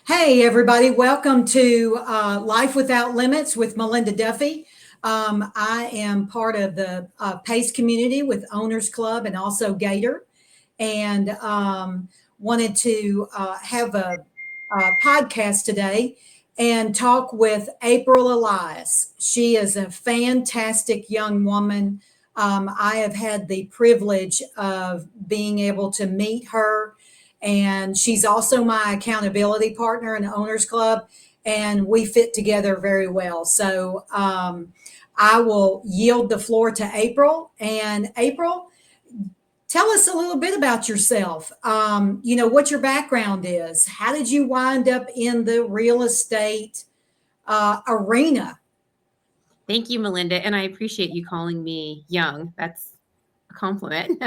Hey, everybody, welcome to Life Without Limits with Melinda Duffy. I am part of the PACE community with Owners Club and also Gator, and wanted to have a podcast today and talk with April Elias. She is a fantastic young woman. I have had the privilege of being able to meet her, and she's also my accountability partner in the Owners Club, and we fit together very well. So I will yield the floor to April. And April, tell us a little bit about yourself. What your background is. How did you wind up in the real estate arena? Thank you, Melinda. And I appreciate you calling me young. That's a compliment.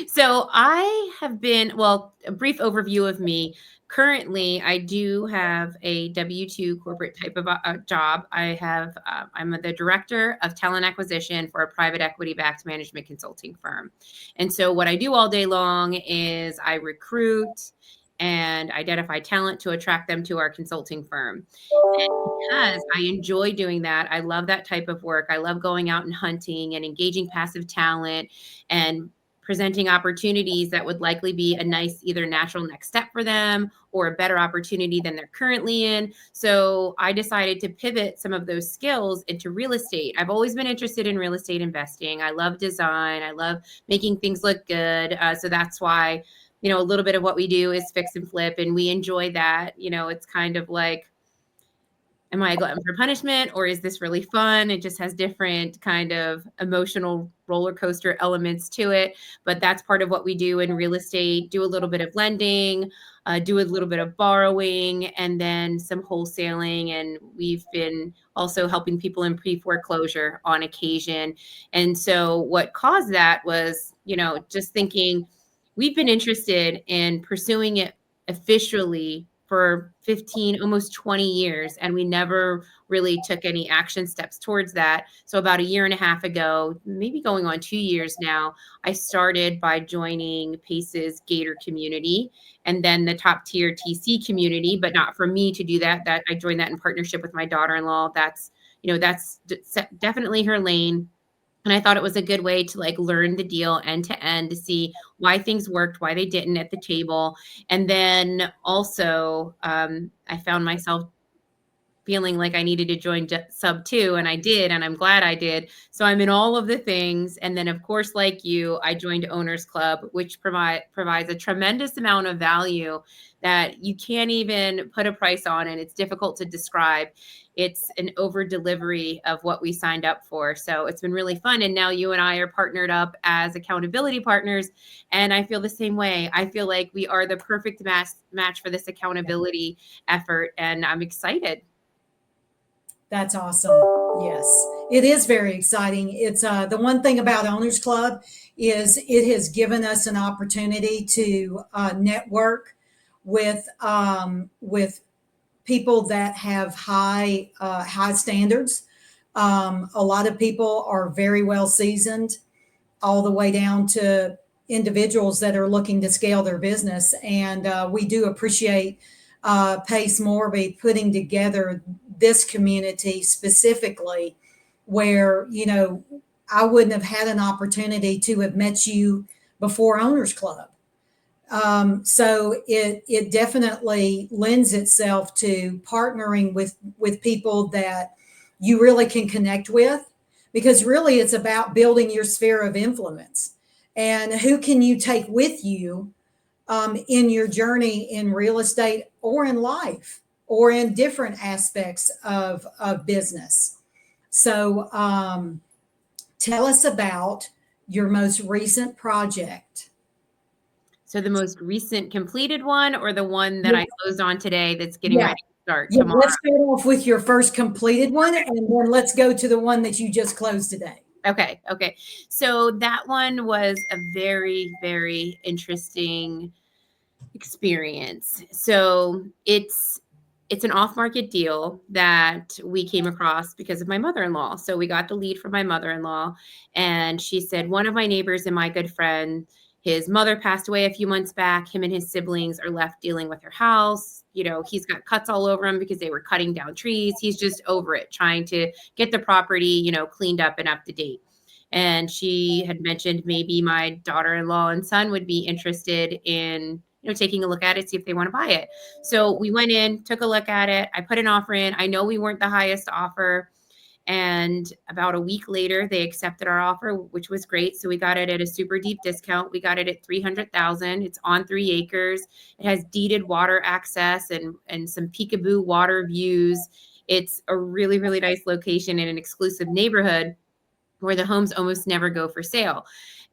So I have been, well, a brief overview of me. Currently, I do have a W-2 corporate type of job. I'm the director of talent acquisition for a private equity-backed management consulting firm. And so what I do all day long is I recruit and identify talent to attract them to our consulting firm. And because I enjoy doing that, I love that type of work. I love going out and hunting and engaging passive talent and presenting opportunities that would likely be a nice either natural next step for them or a better opportunity than they're currently in. So I decided to pivot some of those skills into real estate. I've always been interested in real estate investing. I love design. I love making things look good. So that's why, a little bit of what we do is fix and flip, and we enjoy that. It's kind of like, am I a glutton for punishment, or is this really fun? It just has different kind of emotional roller coaster elements to it. But that's part of what we do in real estate, do a little bit of lending, do a little bit of borrowing, and then some wholesaling. And we've been also helping people in pre-foreclosure on occasion. And so what caused that was, just thinking we've been interested in pursuing it officially for 15, almost 20 years, and we never really took any action steps towards that. So about a year and a half ago, maybe going on 2 years now, I started by joining PACE's Gator community and then the top tier TC community, but not for me to do that. That I joined that in partnership with my daughter-in-law. That's definitely her lane. And I thought it was a good way to learn the deal end to end to see why things worked, why they didn't at the table. And then also I found myself feeling like I needed to join sub 2, and I did, and I'm glad I did. So I'm in all of the things. And then of course, like you, I joined Owners Club, which provides a tremendous amount of value that you can't even put a price on, and it's difficult to describe. It's an over delivery of what we signed up for. So it's been really fun. And now you and I are partnered up as accountability partners. And I feel the same way. I feel like we are the perfect match for this accountability effort. And I'm excited. That's awesome. Yes, it is very exciting. It's the one thing about Owners Club is it has given us an opportunity to network with people that have high standards. A lot of people are very well seasoned, all the way down to individuals that are looking to scale their business. And we do appreciate Pace Morby putting together this community specifically, where I wouldn't have had an opportunity to have met you before Owners Club. So it definitely lends itself to partnering with people that you really can connect with, because really it's about building your sphere of influence and who can you take with you in your journey in real estate or in life or in different aspects of business. So tell us about your most recent project. So the most recent completed one, or the one that I closed on today that's getting ready to start Yeah, tomorrow? let's start off with your first completed one, and then let's go to the one that you just closed today. Okay. So that one was a very, very interesting experience. So it's an off-market deal that we came across because of my mother-in-law. So we got the lead from my mother-in-law, and she said, one of my neighbors and my good friend, His mother passed away a few months back. Him and his siblings are left dealing with her house. He's got cuts all over him because they were cutting down trees. He's just over it, trying to get the property, cleaned up and up to date. And she had mentioned maybe my daughter-in-law and son would be interested in, taking a look at it, see if they want to buy it. So we went in, took a look at it. I put an offer in. I know we weren't the highest offer. And about a week later, they accepted our offer, which was great. So we got it at a super deep discount. We got it at $300,000. It's on 3 acres. It has deeded water access and some peekaboo water views. It's a really, really nice location in an exclusive neighborhood where the homes almost never go for sale.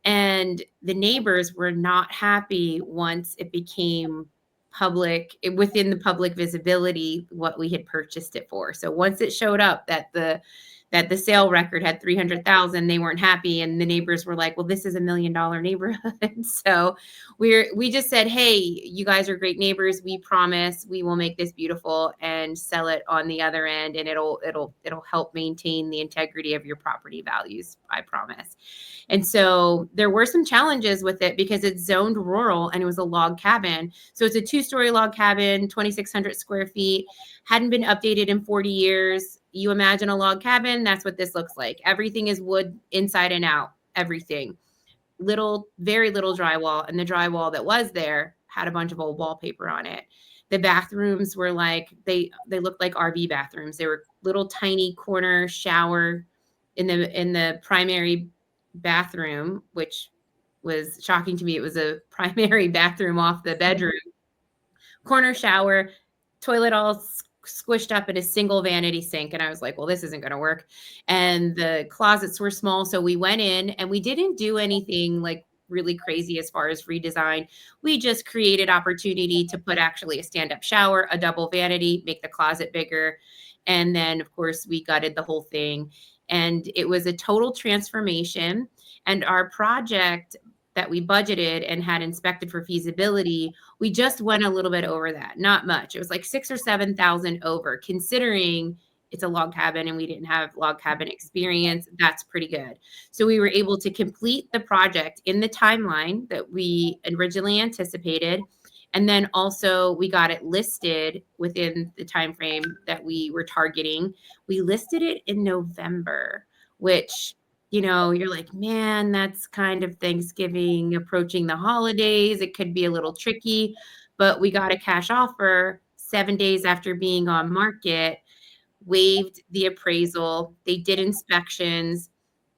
And the neighbors were not happy once it became within the public visibility what we had purchased it for. So once it showed up that the sale record had 300,000, they weren't happy, and the neighbors were like, well, this is $1 million neighborhood. So we just said, hey, you guys are great neighbors. We promise we will make this beautiful and sell it on the other end, and it'll help maintain the integrity of your property values, I promise. And so there were some challenges with it because it's zoned rural and it was a log cabin. So it's a 2-story log cabin, 2,600 square feet, hadn't been updated in 40 years. You imagine a log cabin, that's what this looks like. Everything is wood inside and out, everything. Very little drywall. And the drywall that was there had a bunch of old wallpaper on it. The bathrooms were they looked like RV bathrooms. They were little tiny corner shower in the primary bathroom, which was shocking to me. It was a primary bathroom off the bedroom. Corner shower, toilet all squished up in a single vanity sink. And I was like, well, this isn't going to work. And the closets were small. So we went in and we didn't do anything like really crazy as far as redesign. We just created opportunity to put actually a stand-up shower, a double vanity, make the closet bigger. And then, of course, we gutted the whole thing. And it was a total transformation. And our project that we budgeted and had inspected for feasibility, we just went a little bit over that, not much. It was like 6,000 or 7,000 over, considering it's a log cabin and we didn't have log cabin experience. That's pretty good. So we were able to complete the project in the timeline that we originally anticipated. And then also we got it listed within the time frame that we were targeting. We listed it in November, which, you're like, man, that's kind of Thanksgiving approaching the holidays. It could be a little tricky, but we got a cash offer 7 days after being on market, waived the appraisal. They did inspections.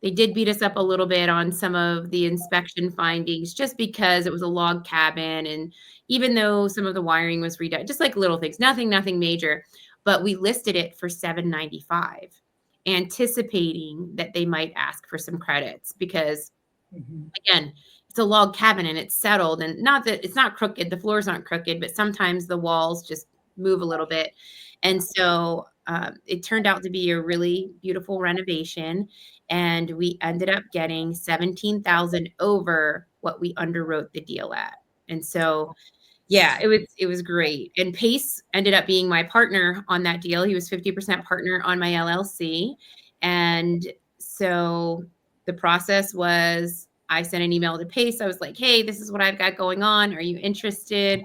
They did beat us up a little bit on some of the inspection findings just because it was a log cabin. And even though some of the wiring was redone, just like little things, nothing major, but we listed it for $795, anticipating that they might ask for some credits because again, it's a log cabin and it's settled, and not that it's not crooked. The floors aren't crooked, but sometimes the walls just move a little bit. And so it turned out to be a really beautiful renovation, and we ended up getting 17,000 over what we underwrote the deal at. And so, yeah, it was great. And Pace ended up being my partner on that deal. He was 50% partner on my LLC. And so the process was, I sent an email to Pace. I was like, hey, this is what I've got going on. Are you interested?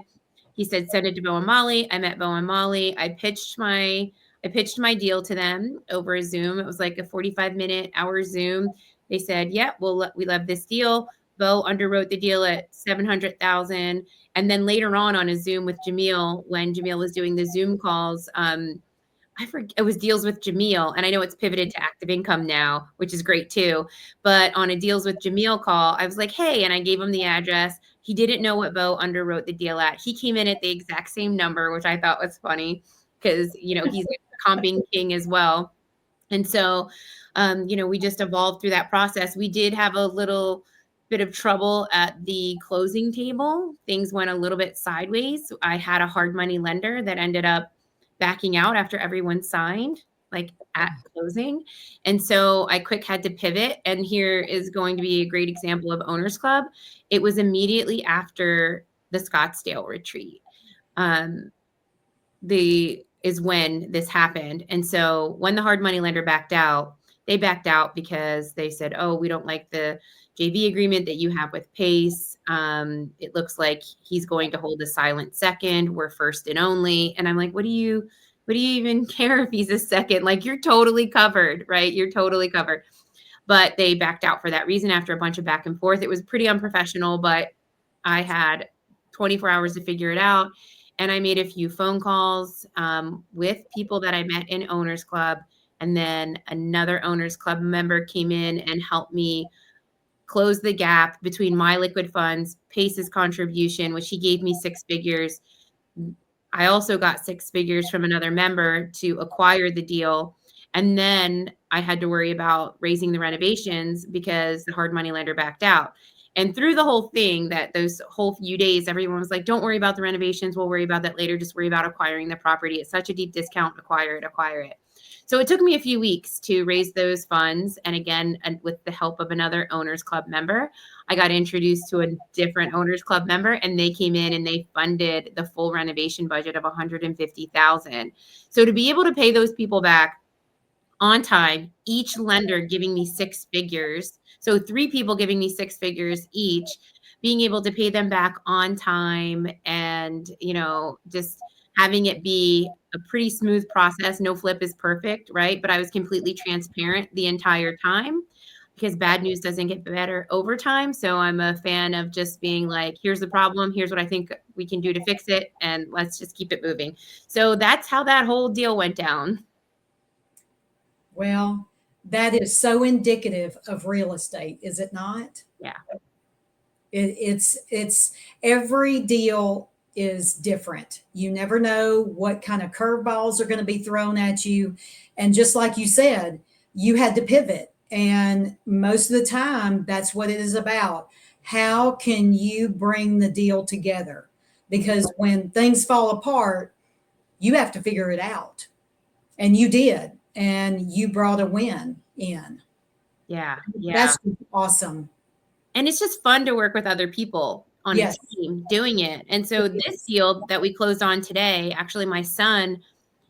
He said, send it to Bo and Molly. I met Bo and Molly. I pitched my deal to them over a Zoom. It was like a 45-minute hour Zoom. They said, yeah, we love this deal. Bo underwrote the deal at $700,000. And then later on a Zoom with Jamil, when Jamil was doing the Zoom calls, I forget, it was Deals with Jamil. And I know it's pivoted to active income now, which is great too. But on a Deals with Jamil call, I was like, hey, and I gave him the address. He didn't know what Bo underwrote the deal at. He came in at the exact same number, which I thought was funny because, he's a comping king as well. And so, we just evolved through that process. We did have a little bit of trouble at the closing table. Things went a little bit sideways. I had a hard money lender that ended up backing out after everyone signed, like at closing. And so I quick had to pivot. And here is going to be a great example of Owners Club. It was immediately after the Scottsdale retreat. Is when this happened. And so when the hard money lender backed out, they backed out because they said, oh, we don't like the JV agreement that you have with Pace. It looks like he's going to hold a silent second. We're first and only. And I'm like, what do you even care if he's a second? Like, you're totally covered, right? You're totally covered. But they backed out for that reason after a bunch of back and forth. It was pretty unprofessional, but I had 24 hours to figure it out. And I made a few phone calls with people that I met in Owners Club. And then another Owners Club member came in and helped me close the gap between my liquid funds, Pace's contribution, which he gave me 6 figures. I also got 6 figures from another member to acquire the deal. And then I had to worry about raising the renovations because the hard money lender backed out. And through the whole thing, that those whole few days, everyone was like, don't worry about the renovations. We'll worry about that later. Just worry about acquiring the property. It's such a deep discount. Acquire it, acquire it. So it took me a few weeks to raise those funds. And again, with the help of another Owners Club member, I got introduced to a different Owners Club member, and they came in and they funded the full renovation budget of $150,000. So to be able to pay those people back on time, each lender giving me 6 figures, so 3 people giving me 6 figures each, being able to pay them back on time, and just having it be a pretty smooth process. No flip is perfect, right? But I was completely transparent the entire time, because bad news doesn't get better over time. So I'm a fan of just being like, here's the problem, here's what I think we can do to fix it, and let's just keep it moving. So that's how that whole deal went down. Well, that is so indicative of real estate, is it not? Yeah. It's every deal is different. You never know what kind of curveballs are going to be thrown at you. And just like you said, you had to pivot. And most of the time, that's what it is about. How can you bring the deal together? Because when things fall apart, you have to figure it out. And you did. And you brought a win in. Yeah. That's awesome. And it's just fun to work with other people on Yes. a team doing it. And so this deal that we closed on today, actually my son,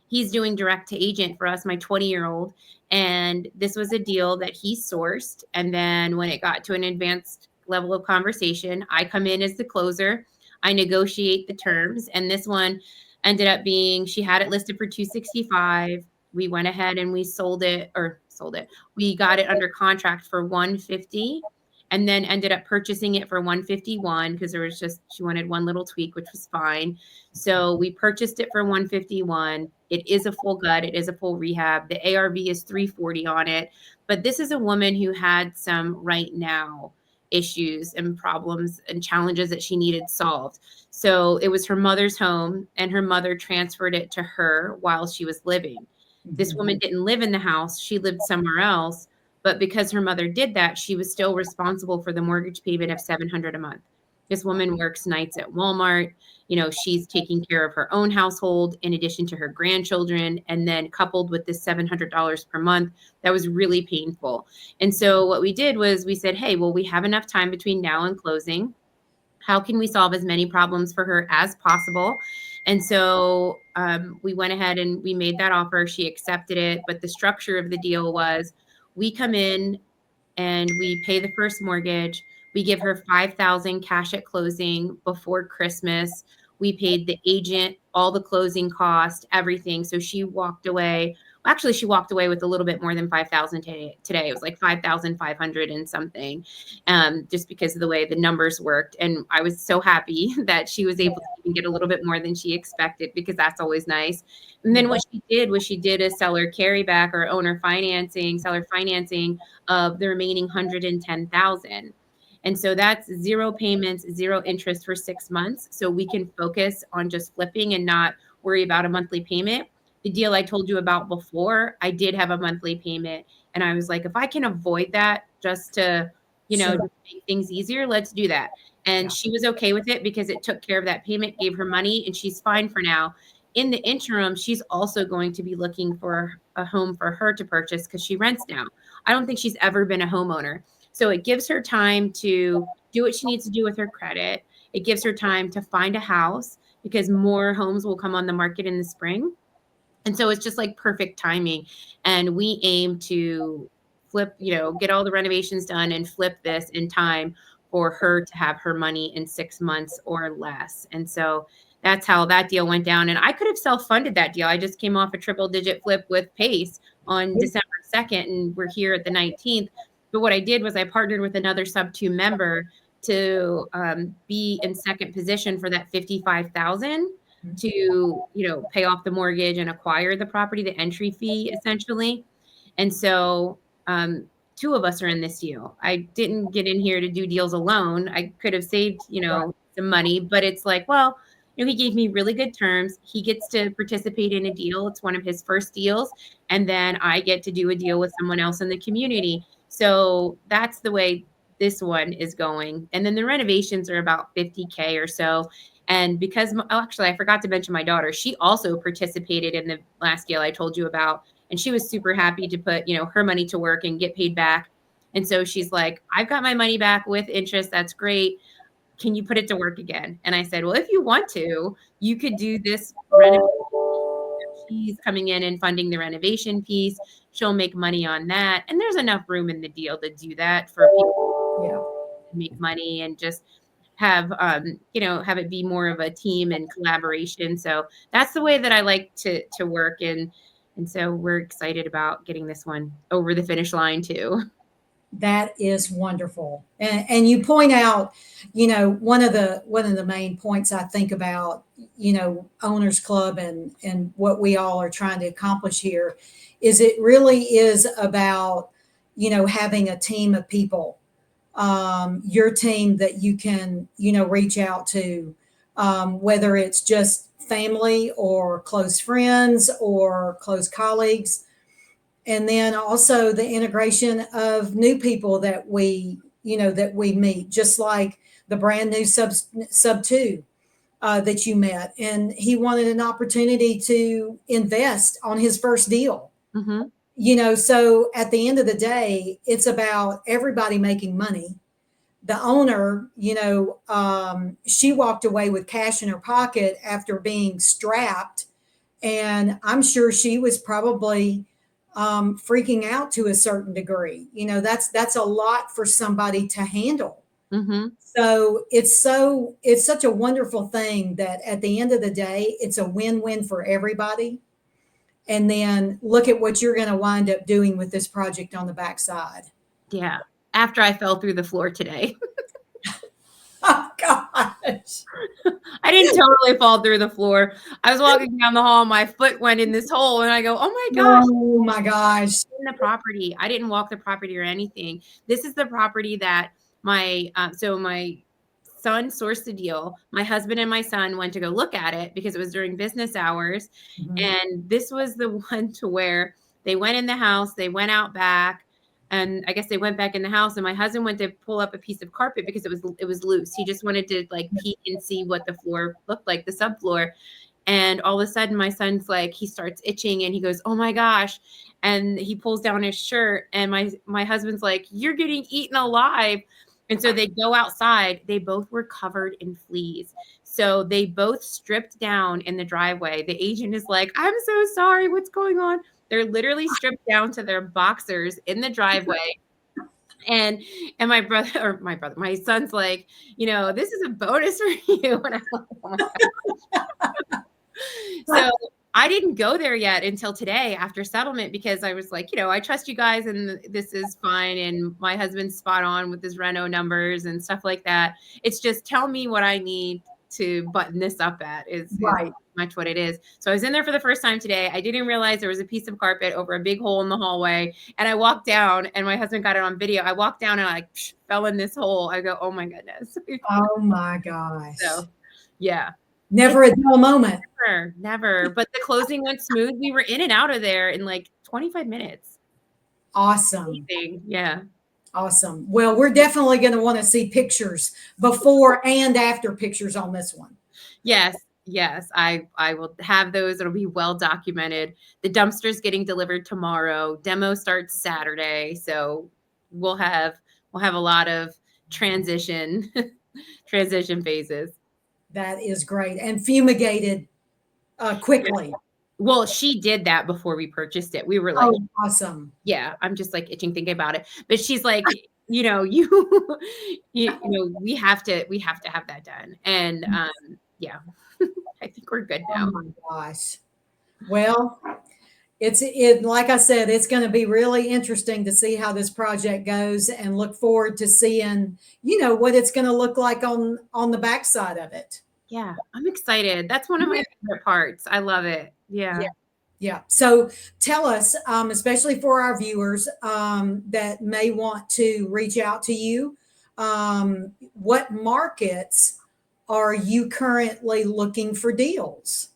he's doing direct to agent for us, my 20-year-old. And this was a deal that he sourced. And then when it got to an advanced level of conversation, I come in as the closer. I negotiate the terms. And this one ended up being, she had it listed for 265. We went ahead and we sold it. We got it under contract for 150. And then ended up purchasing it for 151 because she wanted one little tweak, which was fine. So we purchased it for 151. It is a full gut. It is a full rehab. The ARV is 340 on it. But this is a woman who had some right now issues and problems and challenges that she needed solved. So it was her mother's home, and her mother transferred it to her while she was living. This woman didn't live in the house. She lived somewhere else. But because her mother did that, she was still responsible for the mortgage payment of $700 a month. This woman works nights at Walmart. She's taking care of her own household in addition to her grandchildren. And then coupled with this $700 per month, that was really painful. And so what we did was we said, hey, well, we have enough time between now and closing. How can we solve as many problems for her as possible? And so we went ahead and we made that offer. She accepted it. But the structure of the deal was, we come in and we pay the first mortgage. We give her $5,000 cash at closing before Christmas. We paid the agent all the closing cost, everything. So she walked away. Actually, she walked away with a little bit more than $5,000 today. It was like $5,500 and something, just because of the way the numbers worked. And I was so happy that she was able to even get a little bit more than she expected, because that's always nice. And then what she did was she did a seller carryback or seller financing of the remaining $110,000. And so that's 0 payments, 0 interest for 6 months. So we can focus on just flipping and not worry about a monthly payment. The deal I told you about before, I did have a monthly payment. And I was like, if I can avoid that just to, Sure. just make things easier, let's do that. And she was okay with it because it took care of that payment, gave her money, and she's fine for now. In the interim, she's also going to be looking for a home for her to purchase because she rents now. I don't think she's ever been a homeowner. So it gives her time to do what she needs to do with her credit. It gives her time to find a house because more homes will come on the market in the spring. And so it's just like perfect timing. And we aim to flip, get all the renovations done and flip this in time for her to have her money in 6 months or less. And so that's how that deal went down. And I could have self-funded that deal. I just came off a triple digit flip with Pace on December 2nd, and we're here at the 19th. But what I did was I partnered with another sub 2 member to be in second position for that 55,000 to, pay off the mortgage and acquire the property, the entry fee essentially. And so two of us are in this deal. I didn't get in here to do deals alone. I could have saved, some money, but it's like, well, he gave me really good terms. He gets to participate in a deal. It's one of his first deals. And then I get to do a deal with someone else in the community. So that's the way this one is going. And then the renovations are about 50K or so. And because, actually, I forgot to mention my daughter. She also participated in the last deal I told you about. And she was super happy to put, her money to work and get paid back. And so she's like, I've got my money back with interest. That's great. Can you put it to work again? And I said, well, if you want to, you could do this renovation. She's coming in and funding the renovation piece. She'll make money on that. And there's enough room in the deal to do that for people to make money and just have, have it be more of a team and collaboration. So that's the way that I like to work. And so we're excited about getting this one over the finish line too. That is wonderful. And you point out, one of the main points I think about, Owners Club and what we all are trying to accomplish here is it really is about, having a team of people, your team that you can, reach out to, whether it's just family or close friends or close colleagues. And then also the integration of new people that we meet, just like the brand new sub 2 that you met, and he wanted an opportunity to invest on his first deal. Mm-hmm. So at the end of the day, it's about everybody making money. The owner, she walked away with cash in her pocket after being strapped, and I'm sure she was probably freaking out to a certain degree. That's a lot for somebody to handle. Mm-hmm. So it's such a wonderful thing that at the end of the day, it's a win-win for everybody. And then look at what you're going to wind up doing with this project on the backside. Yeah. After I fell through the floor today. Oh gosh. I didn't totally fall through the floor. I was walking down the hall, my foot went in this hole, and I go, oh my gosh. Oh my gosh. In the property. I didn't walk the property or anything. This is the property that my son sourced the deal. My husband and my son went to go look at it because it was during business hours. Mm-hmm. And this was the one to where they went in the house, they went out back, and I guess they went back in the house, and my husband went to pull up a piece of carpet because it was loose. He just wanted to peek and see what the floor looked like, the subfloor. And all of a sudden my son's like, he starts itching and he goes, oh my gosh. And he pulls down his shirt, and my husband's like, you're getting eaten alive. And so they go outside. They both were covered in fleas. So they both stripped down in the driveway. The agent is like, I'm so sorry. What's going on? They're literally stripped down to their boxers in the driveway. And my son's like, this is a bonus for you. And I'm like, oh my God. So I didn't go there yet until today after settlement, because I was like, I trust you guys and this is fine. And my husband's spot on with his reno numbers and stuff like that. It's just tell me what I need to button this up at is Right. much what it is. So I was in there for the first time today. I didn't realize there was a piece of carpet over a big hole in the hallway. And I walked down, and my husband got it on video. I walked down and I fell in this hole. I go, oh my goodness. Oh my gosh. So yeah. Never a dull moment. Never. But the closing went smooth. We were in and out of there in 25 minutes. Awesome. Amazing. Yeah. Awesome. Well, we're definitely going to want to see pictures, before and after pictures on this one. Yes. I will have those. It'll be well documented. The dumpster's getting delivered tomorrow. Demo starts Saturday. So we'll have a lot of transition phases. That is great. And fumigated quickly. Well, she did that before we purchased it. We were like, oh, awesome. Yeah, I'm just itching thinking about it. But she's like, you, we have to have that done. And yeah, I think we're good Oh now. my gosh. Well, it like I said, it's going to be really interesting to see how this project goes and look forward to seeing, what it's going to look like on the backside of it. Yeah, I'm excited. That's one of my favorite parts. I love it. Yeah. Yeah. Yeah. So tell us, especially for our viewers that may want to reach out to you, what markets are you currently looking for deals?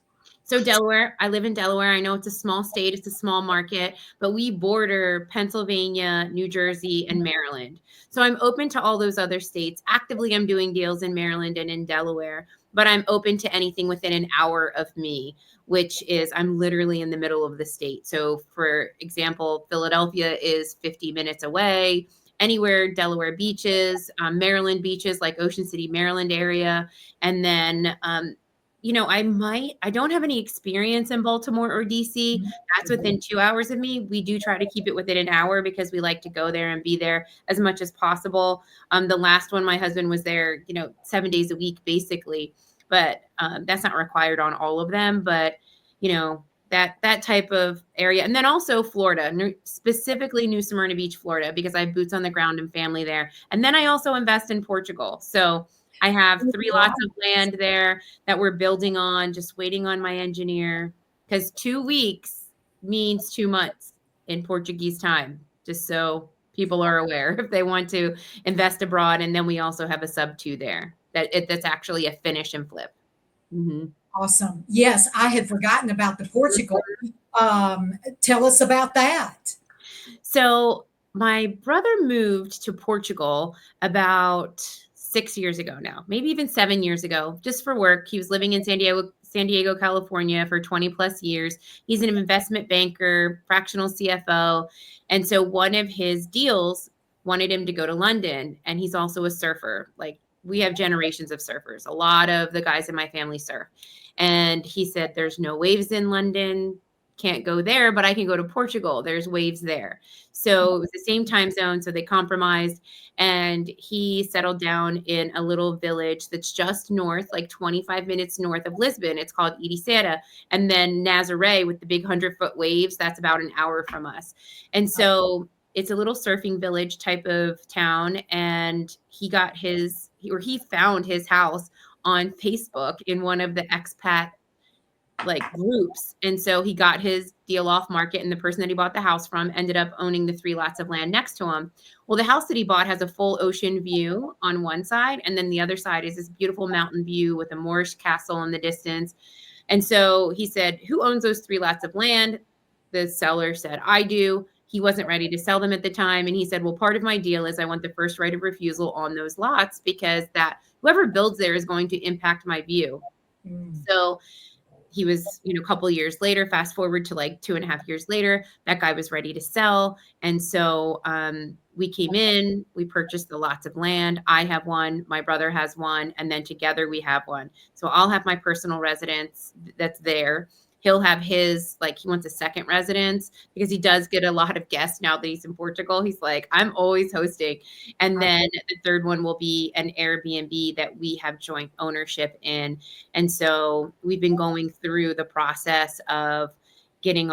So Delaware, I live in Delaware. I know it's a small state, it's a small market, but we border Pennsylvania, New Jersey, and Maryland. So I'm open to all those other states. Actively, I'm doing deals in Maryland and in Delaware, but I'm open to anything within an hour of me, which is I'm literally in the middle of the state. So for example, Philadelphia is 50 minutes away. Anywhere Delaware beaches, Maryland beaches, like Ocean City, Maryland area, and then I don't have any experience in Baltimore or DC. That's within 2 hours of me. We do try to keep it within an hour because we like to go there and be there as much as possible. The last one, my husband was there, 7 days a week, basically, but that's not required on all of them. But, that type of area. And then also Florida, specifically New Smyrna Beach, Florida, because I have boots on the ground and family there. And then I also invest in Portugal. So I have 3 lots of land there that we're building on, just waiting on my engineer, because 2 weeks means 2 months in Portuguese time, just so people are aware if they want to invest abroad. And then we also have a sub 2 there that's actually a finish and flip. Mm-hmm. Awesome. Yes, I had forgotten about the Portugal. Tell us about that. So my brother moved to Portugal about 6 years ago now, maybe even 7 years ago, just for work. He was living in San Diego, California for 20 plus years. He's an investment banker, fractional CFO. And so one of his deals wanted him to go to London. And he's also a surfer. Like, we have generations of surfers. A lot of the guys in my family surf. And he said, there's no waves in London. Can't go there, but I can go to Portugal. There's waves there. So it was the same time zone. So they compromised, and he settled down in a little village that's just north, like 25 minutes north of Lisbon. It's called Ericeira. And then Nazaré with the big 100-foot waves, that's about an hour from us. And so it's a little surfing village type of town. And he found his house on Facebook in one of the expat groups. And so he got his deal off market, and the person that he bought the house from ended up owning the 3 lots of land next to him. Well, the house that he bought has a full ocean view on one side, and then the other side is this beautiful mountain view with a Moorish castle in the distance. And so he said, who owns those 3 lots of land? The seller said, I do. He wasn't ready to sell them at the time. And he said, well, part of my deal is I want the first right of refusal on those lots, because that whoever builds there is going to impact my view. So he was, a couple of years later, fast forward to like 2.5 years later, that guy was ready to sell. And so we came in, we purchased the lots of land. I have one, my brother has one, and then together we have one. So I'll have my personal residence that's there. He'll have his, he wants a second residence because he does get a lot of guests now that he's in Portugal. He's like, I'm always hosting. And then the third one will be an Airbnb that we have joint ownership in. And so we've been going through the process of getting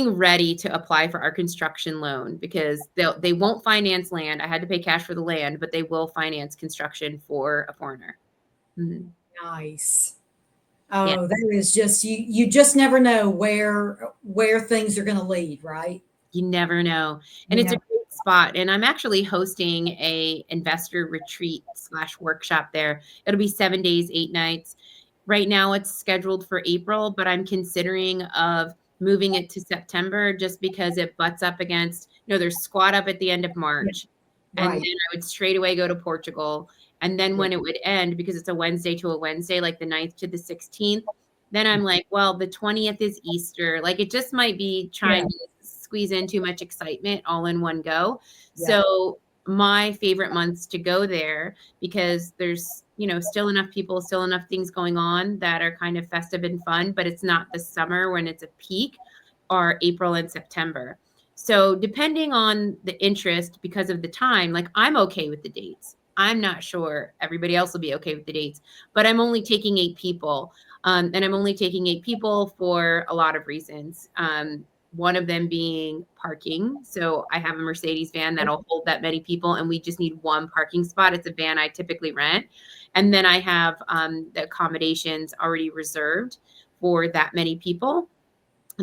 ready to apply for our construction loan, because they won't finance land. I had to pay cash for the land, but they will finance construction for a foreigner. Mm-hmm. Nice. Oh, there is just you just never know where things are going to lead, right? You never know. And it's a great spot. And I'm actually hosting a investor retreat / workshop there. It'll be 7 days, 8 nights. Right now it's scheduled for April, but I'm considering of moving it to September just because it butts up against, there's Squat Up at the end of March. Right. And then I would straight away go to Portugal. And then when it would end, because it's a Wednesday to a Wednesday, like the 9th to the 16th, then I'm like, well, the 20th is Easter. Like, it just might be trying to squeeze in too much excitement all in one go. Yeah. So my favorite months to go there, because there's, still enough people, still enough things going on that are kind of festive and fun, but it's not the summer when it's a peak, are April and September. So depending on the interest, because of the time, like I'm okay with the dates. I'm not sure everybody else will be okay with the dates, but I'm only taking 8 people. And I'm only taking 8 people for a lot of reasons. One of them being parking. So I have a Mercedes van that'll hold that many people, and we just need one parking spot. It's a van I typically rent. And then I have the accommodations already reserved for that many people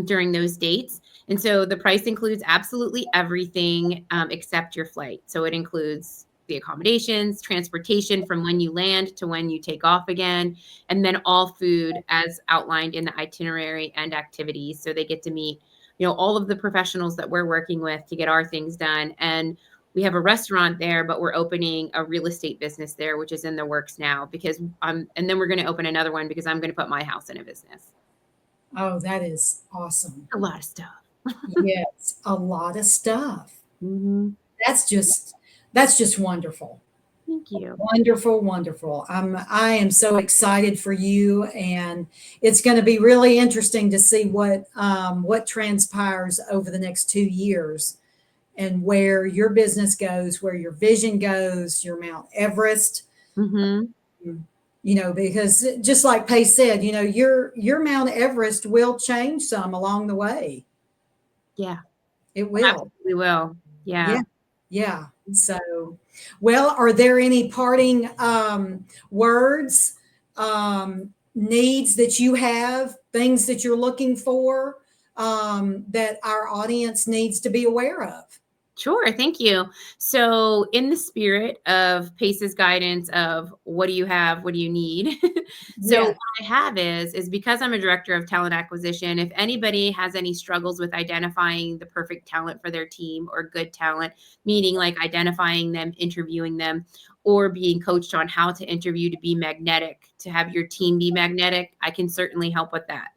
during those dates. And so the price includes absolutely everything except your flight. So it includes the accommodations, transportation from when you land to when you take off again, and then all food as outlined in the itinerary and activities. So they get to meet, all of the professionals that we're working with to get our things done. And we have a restaurant there, but we're opening a real estate business there, which is in the works now because and then we're going to open another one because I'm going to put my house in a business. Oh, that is awesome. A lot of stuff. Yes, a lot of stuff. Mm-hmm. That's just wonderful. Thank you. Wonderful, wonderful. I am so excited for you, and it's going to be really interesting to see what transpires over the next 2 years, and where your business goes, where your vision goes, your Mount Everest. Mm-hmm. Because just like Pace said, your Mount Everest will change some along the way. Yeah, It will. absolutely will. Yeah. Yeah. Yeah. So, well, are there any parting words, needs that you have, things that you're looking for, that our audience needs to be aware of? Sure. Thank you. So, in the spirit of Pace's guidance of what do you have, what do you need? So, Yeah. what I have is because I'm a director of talent acquisition, if anybody has any struggles with identifying the perfect talent for their team or good talent, meaning like identifying them, interviewing them, or being coached on how to interview to be magnetic, to have your team be magnetic, I can certainly help with that.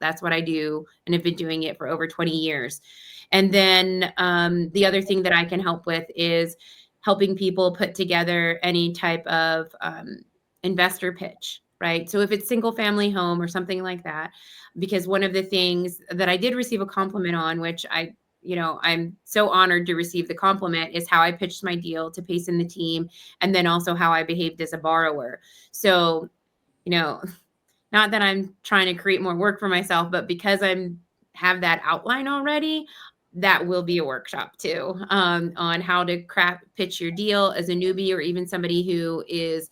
That's what I do and have been doing it for over 20 years. And then the other thing that I can help with is helping people put together any type of investor pitch, right? So if it's single family home or something like that, because one of the things that I did receive a compliment on, which I'm so honored to receive the compliment, is how I pitched my deal to Pace and the team, and then also how I behaved as a borrower. So, you know, not that I'm trying to create more work for myself, but because I'm have that outline already, that will be a workshop too, on how to pitch your deal as a newbie or even somebody who is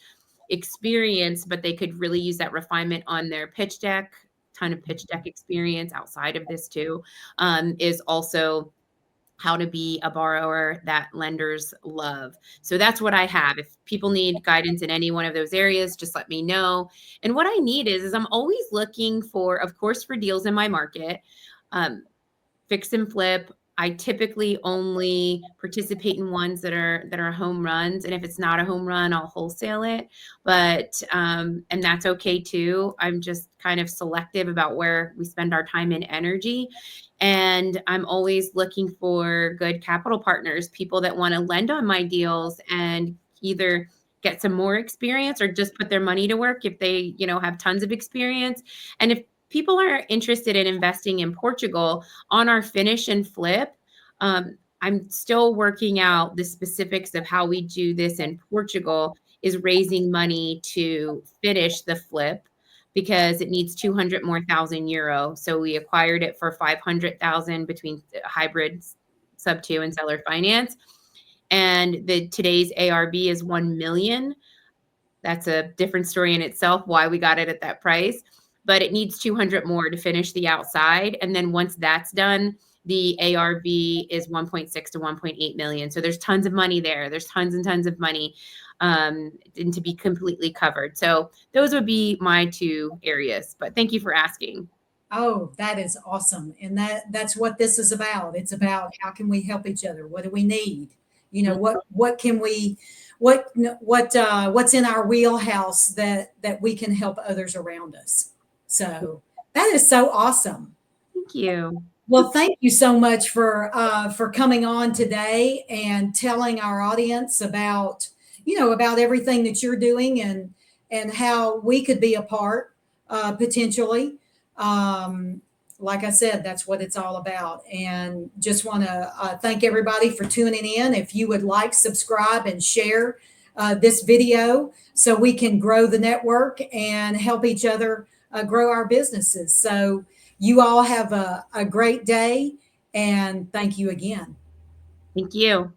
experienced, but they could really use that refinement on their pitch deck. Ton of pitch deck experience outside of this too, is also how to be a borrower that lenders love. So that's what I have. If people need guidance in any one of those areas, just let me know. And what I need is I'm always looking for, of course, for deals in my market. Fix and flip. I typically only participate in ones that are home runs, and if it's not a home run, I'll wholesale it. But and that's okay too. I'm just kind of selective about where we spend our time and energy. And I'm always looking for good capital partners, people that want to lend on my deals and either get some more experience or just put their money to work if they, have tons of experience. And if people are interested in investing in Portugal on our finish and flip, I'm still working out the specifics of how we do this in Portugal, is raising money to finish the flip because it needs 200 more thousand euro. So we acquired it for 500,000 between hybrid sub 2 and seller finance. And today's ARV is 1 million. That's a different story in itself, why we got it at that price. But it needs 200 more to finish the outside. And then once that's done, the ARV is 1.6 to 1.8 million. So there's tons of money there. There's tons and tons of money, and to be completely covered. So those would be my 2 areas. But thank you for asking. Oh, that is awesome. And that's what this is about. It's about how can we help each other? What do we need? What can we what's in our wheelhouse that we can help others around us. So that is so awesome. Thank you. Well, thank you so much for coming on today and telling our audience about everything that you're doing and how we could be a part, potentially. like I said, that's what it's all about. And just want to thank everybody for tuning in. If you would like, subscribe and share this video so we can grow the network and help each other grow our businesses. So you all have a great day, and thank you again. Thank you.